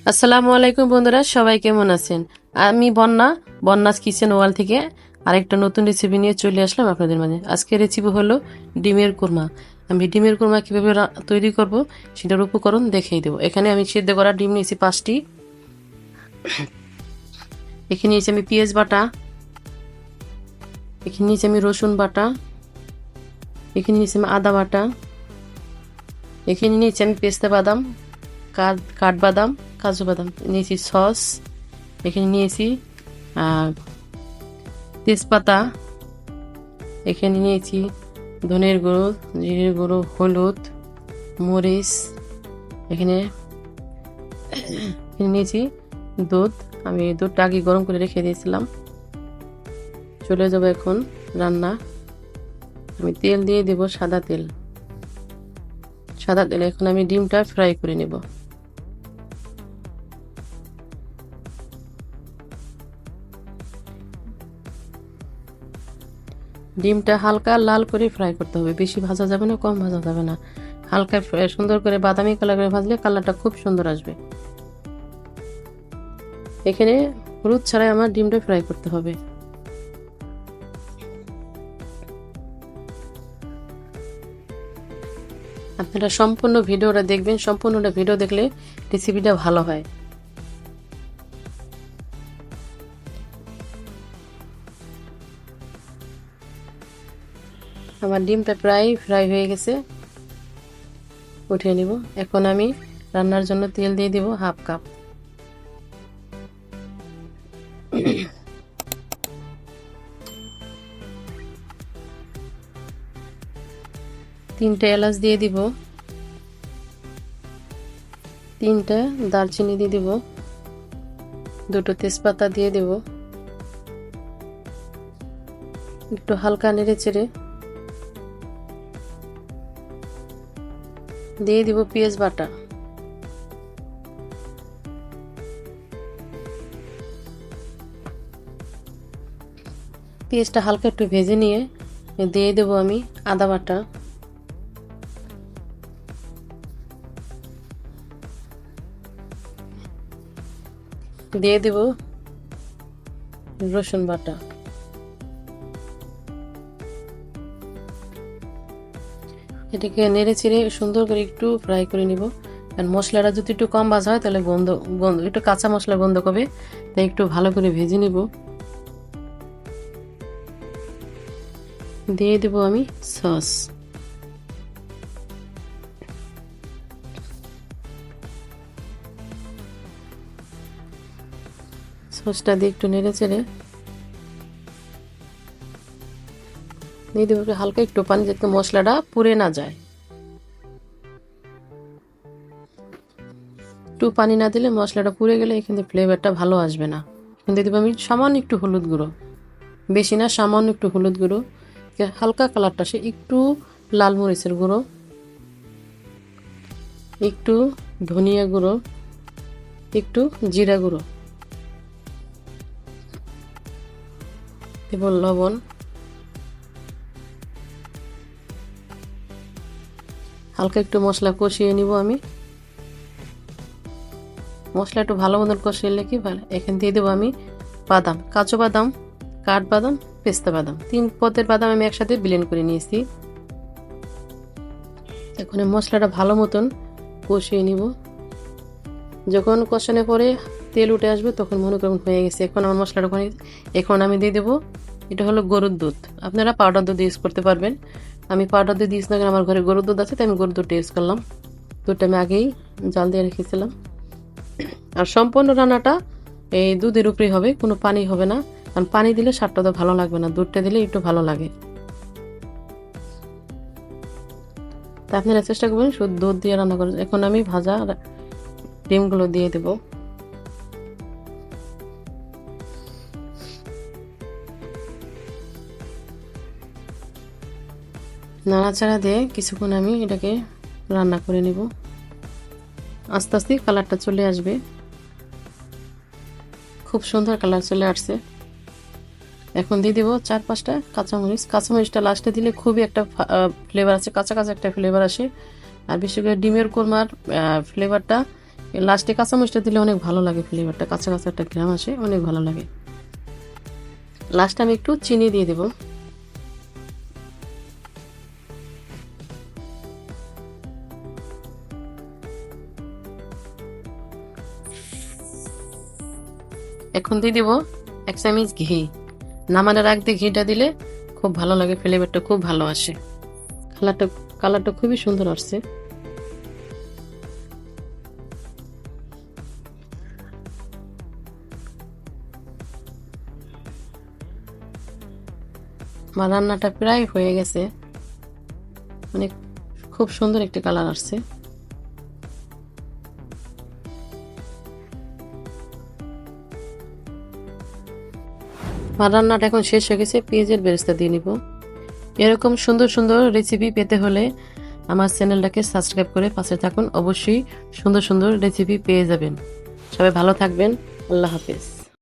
আসসালামু আলাইকুম বন্ধুরা, সবাই কেমন আছেন? আমি বন্যাস কিচেন ওয়াল থেকে আরেকটা নতুন রেসিপি নিয়ে চলে আসলাম আপনাদের মাঝে। আজকের রেসিপি হলো ডিমের কুরমা। আমি ডিমের কুরমা কীভাবে তৈরি করব সেটার উপকরণ দেখিয়ে দেবো। এখানে আমি সিদ্ধ করা ডিম নিয়েছি 5টি। এখানে নিয়েছি আমি পেঁয়াজ বাটা, এখানে নিয়েছি আমি রসুন বাটা, এখানে নিয়েছি আমি আদা বাটা, এখানে নিয়েছি আমি পেস্তা বাদাম, কাঠবাদাম, কাজু বাদাম, নিয়েছি সস, এখানে নিয়েছি তেজপাতা, এখানে নিয়েছি ধনের গুঁড়ো, জিরের গুঁড়ো, হলুদ, মরিচ, এখানে নিয়েছি দুধ। আমি দুধটা আগে গরম করে রেখে দিয়েছিলাম। চলে যাব এখন রান্না। আমি তেল দিয়ে দেব, সাদা তেল। এখন আমি ডিমটা ফ্রাই করে নেব। ডিমটা হালকা লাল করে ফ্রাই করতে হবে, বেশি ভাজা যাবে না, কম ভাজা যাবে না। হালকা সুন্দর করে বাদামি কালার করে ভাজলে কালারটা খুব সুন্দর আসবে। এখানে হলুদ ছাড়াই আমার ডিমটা ফ্রাই করতে হবে। আপনারা সম্পূর্ণ ভিডিওটা দেখবেন, সম্পূর্ণটা ভিডিও দেখলে রেসিপিটা ভালো হয়। আমার ডিমটা প্রায় ফ্রাই হয়ে গেছে, উঠিয়ে নিব। এখন আমি রান্নার জন্য তেল দিয়ে দিব হাফ কাপ। তিনটা এলাচ দিয়ে দিব, 3টা দারচিনি দিয়ে দিব, 2টো তেজপাতা দিয়ে দেব। একটু হালকা নেড়ে চেড়ে দিয়ে দিব পেঁয়াজ বাটা। পেঁয়াজটা হালকা একটু ভেজে নিয়ে দিয়ে দেব আমি আদা বাটা, দিয়ে দেব রসুন বাটা। এটাকে নেড়ে চেড়ে সুন্দর করে একটু ফ্রাই করে নিব। আর মশলাটা যদি একটু কম ভাজা হয় তাহলে গন্ধ একটু কাঁচা মশলা গন্ধ করবে, তাই একটু ভালো করে ভেজে নিব। দিয়ে দেব আমি সস। সসটা দিয়ে একটু নেড়ে চেড়ে দিয়ে দেবো হালকা একটু পানি, যাতে মশলাটা পুড়ে না যায়। একটু পানি না দিলে মশলাটা পুড়ে গেলে এখান থেকে ফ্লেভারটা ভালো আসবে না। এখন দিয়ে দেবো আমি সামান্য একটু হলুদ গুঁড়ো, বেশি না, সামান্য একটু হলুদ গুঁড়ো, হালকা কালারটা সে একটু লাল মরিচের গুঁড়ো, একটু ধনিয়া গুঁড়ো, একটু জিরা গুঁড়ো, দেব লবণ। হালকা একটু মশলা কষিয়ে নিব আমি। মশলা একটু ভালো মতন কষিয়ে নিলে কি ভালো। এখান দিয়ে দেবো আমি বাদাম, কাজু বাদাম, কাঠবাদাম, পেস্তা বাদাম, 3 পদের বাদাম আমি একসাথে ব্লেন্ড করে নিয়েছি। এখন মশলাটা ভালো মতন কষিয়ে নিব। যখন কষানোর পরে তেল উঠে আসবে তখন মনে করুন হয়ে গেছে। এখন আমার মশলাটা এখন আমি দিয়ে দেবো, এটা হলো গরুর দুধ। আপনারা পাউডার দুধ ইউজ করতে পারবেন। আমি পাউডার দুধ ইউজ না করে আমার ঘরে গরুর দুধ আছে, তাই আমি গরুর দুধটা ইউজ করলাম। দুধটা আমি আগেই জাল দিয়ে রেখেছিলাম। আর সম্পূর্ণ রান্নাটা এই দুধের উপরেই হবে, কোনো পানি হবে না, কারণ পানি দিলে স্বাদটা তো ভালো লাগবে না, দুধটা দিলে একটু ভালো লাগে। তা আপনারা চেষ্টা করবেন শুধু দুধ দিয়ে রান্না করেন। এখন আমি ভাজা ডিমগুলো দিয়ে দেব। নাড়াচাড়া দিয়ে কিছুক্ষণ আমি এটাকে রান্না করে নিব। আস্তে আস্তে কালারটা চলে আসবে, খুব সুন্দর কালার চলে আসছে। এখন দিয়ে দেবো 4-5টা কাঁচামরিচ। কাঁচামরিচটা লাস্টে দিলে খুবই একটা ফ্লেভার আছে, কাঁচা কাঁচা একটা ফ্লেভার আসে। আর বিশেষ করে ডিমের কোরমার ফ্লেভারটা লাস্টে কাঁচামরিচটা দিলে অনেক ভালো লাগে, ফ্লেভারটা কাঁচা কাঁচা একটা ঘ্রাণ আসে, অনেক ভালো লাগে। লাস্টে আমি একটু চিনি দিয়ে দেব। এখন দিয়ে দিব 1 চামচ ঘি। নামানোর আগে ঘিটা দিলে খুব ভালো লাগে, ফ্লেভারটা খুব ভালো আসে। কালারটা খুবই সুন্দর আসছে। আমার রান্নাটা প্রায় হয়ে গেছে, মানে খুব সুন্দর একটি কালার আসছে। আমার রান্নাটা এখন শেষ হয়ে গেছে, পেঁয়াজের বেরেস্তা দিয়ে নিব। এরকম সুন্দর সুন্দর রেসিপি পেতে হলে আমার চ্যানেলটাকে সাবস্ক্রাইব করে পাশে থাকুন। অবশ্যই সুন্দর সুন্দর রেসিপি পেয়ে যাবেন। সবাই ভালো থাকবেন। আল্লাহ হাফেজ।